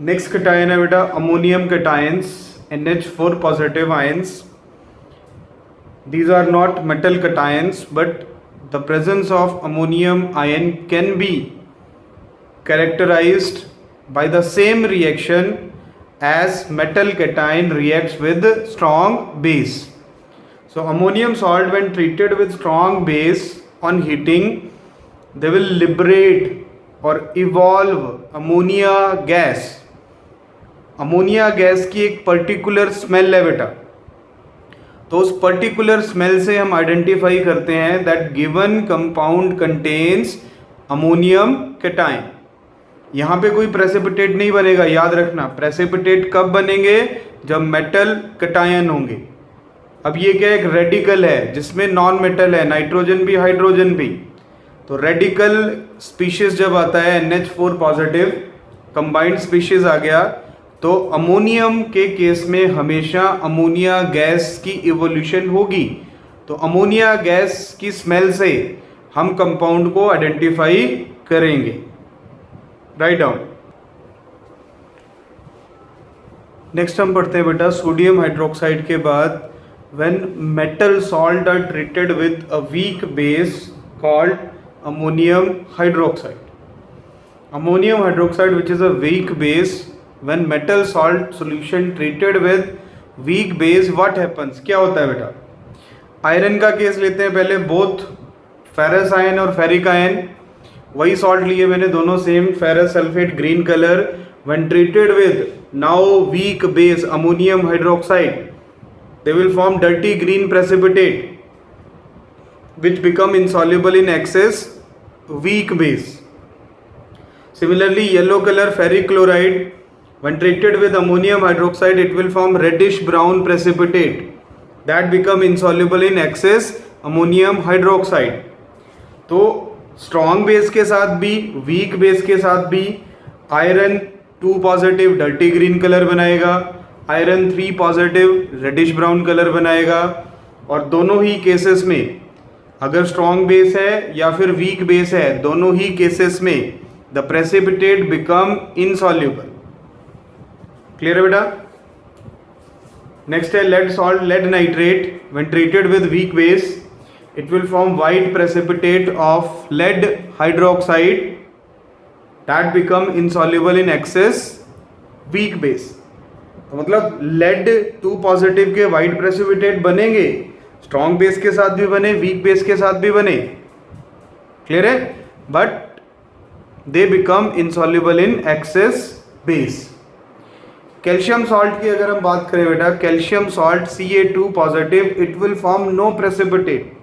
Next cation है बेटा ammonium cations, NH4 positive ions. These are not metal cations, but the presence of ammonium ion can be characterized by the same reaction as metal cation reacts with strong base. So ammonium salt, when treated with strong base on heating, they will liberate or evolve ammonia gas. Ammonia gas की एक particular smell है बेटा, तो उस particular smell से हम identify करते हैं that given compound contains ammonium cation. यहाँ पे कोई प्रेसिपिटेट नहीं बनेगा, याद रखना. प्रेसिपिटेट कब बनेंगे? जब मेटल कैटायन होंगे. अब ये क्या, एक रेडिकल है जिसमें नॉन मेटल है, नाइट्रोजन भी हाइड्रोजन भी. तो रेडिकल स्पीशीज जब आता है NH4 पॉजिटिव कंबाइंड स्पीशीज आ गया, तो अमोनियम के केस में हमेशा अमोनिया गैस की इवोल्यूशन होगी. तो अमोनिया गैस की स्मेल से हम कंपाउंड को आइडेंटिफाई करेंगे. Write down. नेक्स्ट हम पढ़ते हैं बेटा सोडियम हाइड्रोक्साइड के बाद, when metal salt are treated with a weak base called ammonium hydroxide. Ammonium hydroxide which is a weak base, when metal salt solution treated with weak base, what happens? क्या होता है बेटा? Iron का case लेते हैं पहले, both ferrous ion और ferric ion. वही सॉल्ट लिए मैंने, दोनों same, ferrous sulphate green colour. when treated with now weak base ammonium hydroxide, they will form dirty green precipitate which become insoluble in excess weak base. Similarly yellow color ferric chloride, when treated with ammonium hydroxide, it will form reddish brown precipitate that become insoluble in excess ammonium hydroxide. तो strong base के साथ भी weak base के साथ भी iron 2 positive dirty green colour बनाएगा, iron 3 positive reddish brown colour बनाएगा. और दोनों ही केसेस में अगर strong base है या फिर weak base है, दोनों ही केसेस में the precipitate become insoluble. Clear है बेटा? नेक्स्ट है lead salt, lead nitrate. When treated with weak base it will form white precipitate of lead hydroxide that become insoluble in excess weak base. तो मतलब lead 2 positive के white precipitate बनेंगे, strong base के साथ भी बने, week base के साथ भी बने. क्लियर है? But they become insoluble in excess base. Calcium salt की अगर हम बात करें बेटा, calcium salt Ca2 positive, it will form no precipitate.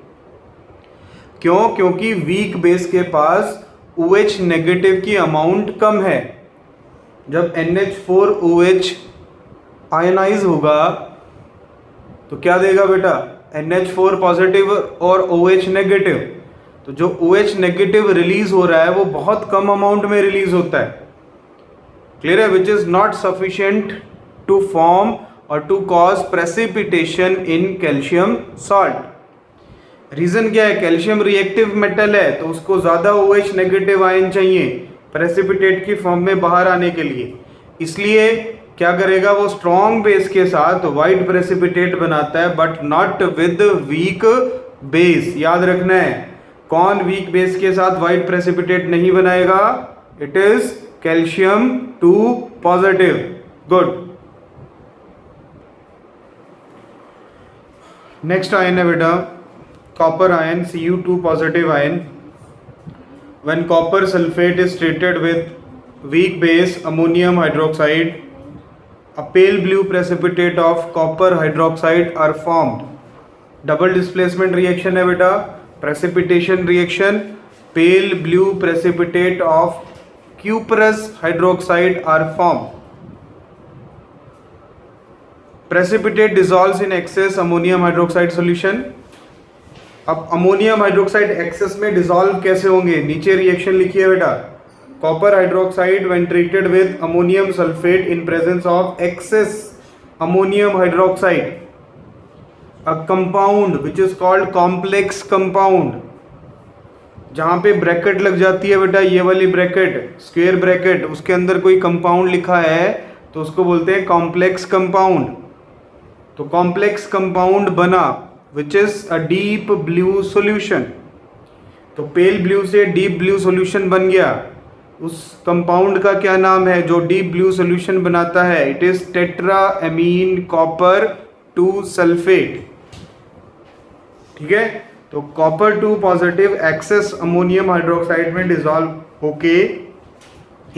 क्यों? क्योंकि वीक बेस के पास OH नेगेटिव की अमाउंट कम है. जब NH4OH आयनाइज होगा तो क्या देगा बेटा? NH4 पॉजिटिव और OH नेगेटिव. तो जो OH नेगेटिव रिलीज हो रहा है वो बहुत कम अमाउंट में रिलीज होता है. क्लियर है? Which is not sufficient to form और to cause precipitation in calcium salt. Reason क्या है? कैल्शियम रिएक्टिव मेटल है तो उसको ज़्यादा OH नेगेटिव आयन चाहिए प्रेसिपिटेट की फॉर्म में बाहर आने के लिए. इसलिए क्या करेगा? वो स्ट्रॉन्ग बेस के साथ वाइट प्रेसिपिटेट बनाता है but not with weak base. याद रखना है, कौन वीक बेस के साथ वाइट प्रेसिपिटेट नहीं बनाएगा? It is calcium 2 positive. Good. Next ion है बेटा copper ion, Cu2 positive ion. When copper sulphate is treated with weak base ammonium hydroxide, a pale blue precipitate of copper hydroxide are formed. Double displacement reaction है बेटा, precipitation reaction. Pale blue precipitate of cuprous hydroxide are formed. Precipitate dissolves in excess ammonium hydroxide solution. अब ammonium hydroxide excess में dissolve कैसे होंगे? नीचे reaction लिखिए बेटा. Copper hydroxide when treated with ammonium sulphate in presence of excess ammonium hydroxide, a compound which is called complex compound जहाँ पे bracket लग जाती है बेटा, ये वाली ब्रैकेट, स्क्वायर ब्रैकेट, उसके अंदर कोई कंपाउंड लिखा है तो उसको बोलते हैं कॉम्प्लेक्स कंपाउंड। तो कॉम्प्लेक्स कंपाउंड बना विच is a deep blue solution. तो पेल ब्लू से डीप ब्लू सॉल्यूशन बन गया। उस कंपाउंड का क्या नाम है जो डीप ब्लू सॉल्यूशन बनाता है? It is tetra amine copper 2 sulphate. ठीक है, तो copper 2 positive excess ammonium hydroxide में डिसॉल्व होके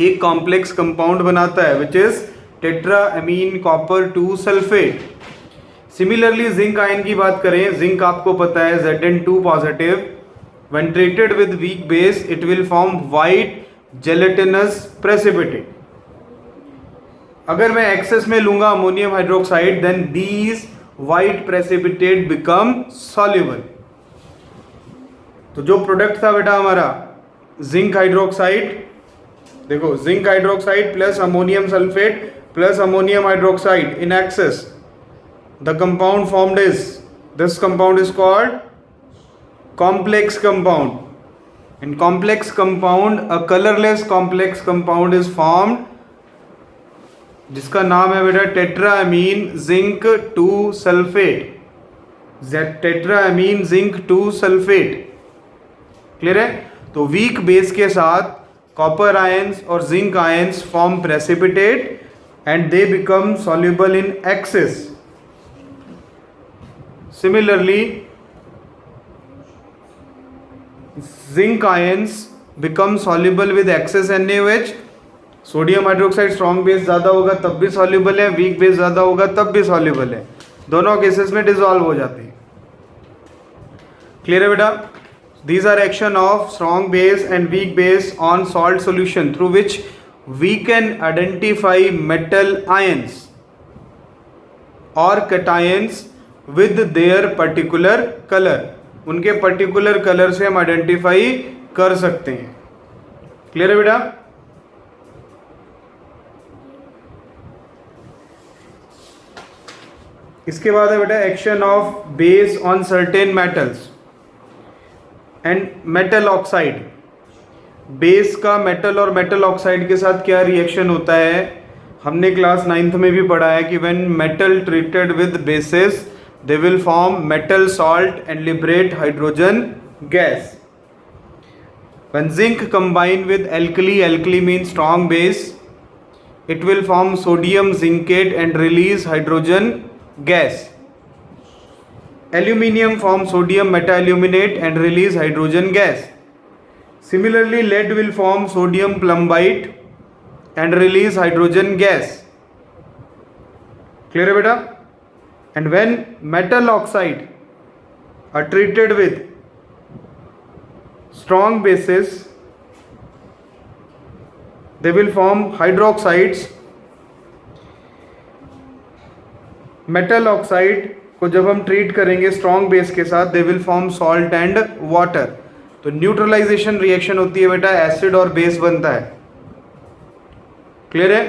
एक कॉम्प्लेक्स कंपाउंड बनाता है which is tetra amine copper 2 sulphate. Similarly zinc ion की बात करें, जिंक आपको पता है Zn2 positive, when treated with weak base it will form white gelatinous precipitate। अगर मैं एक्सेस में लूंगा ammonium hydroxide then these white precipitate become soluble। तो जो प्रोडक्ट था बेटा हमारा जिंक हाइड्रोक्साइड, देखो zinc hydroxide plus ammonium sulphate plus ammonium hydroxide in excess, the compound formed is, this compound is called complex compound. In complex compound a colorless complex compound is formed जिसका नाम है बेटा tetrammine zinc 2 sulphate. Tetrammine zinc 2 sulphate. Clear है? तो week base के साथ copper ions और zinc ions form precipitate and they become soluble in excess। Similarly zinc ions become soluble with excess NaOH। Sodium hydroxide strong base ज़्यादा होगा तब भी soluble है, वीक बेस ज़्यादा होगा तब भी सॉल्युबल है, दोनों केसेस में डिसॉल्व हो जाते हैं। क्लियर है बेटा? These are action of strong base and weak base on salt solution through which we can identify metal ions और cations with their particular colour. उनके पर्टिकुलर कलर से हम आइडेंटिफाई कर सकते हैं। क्लियर है बेटा? इसके बाद है बेटा action of base on certain metals and metal oxide. Base का मेटल और मेटल ऑक्साइड के साथ क्या रिएक्शन होता है? हमने क्लास 9th में भी पढ़ा है कि when metal treated with basis they will form metal salt and liberate hydrogen gas। When zinc combine with alkali, alkali means strong base, it will form sodium zincate and release hydrogen gas। Aluminium form sodium meta-aluminate and release hydrogen gas। Similarly lead will form sodium plumbite and release hydrogen gas। Clear है बेटा? And when metal oxide are treated with strong bases they will form hydroxides। metal oxide को जब हम treat करेंगे strong base के साथ they will form salt and water। तो neutralisation reaction होती है बेटा, एसिड और बेस बनता है। क्लियर है?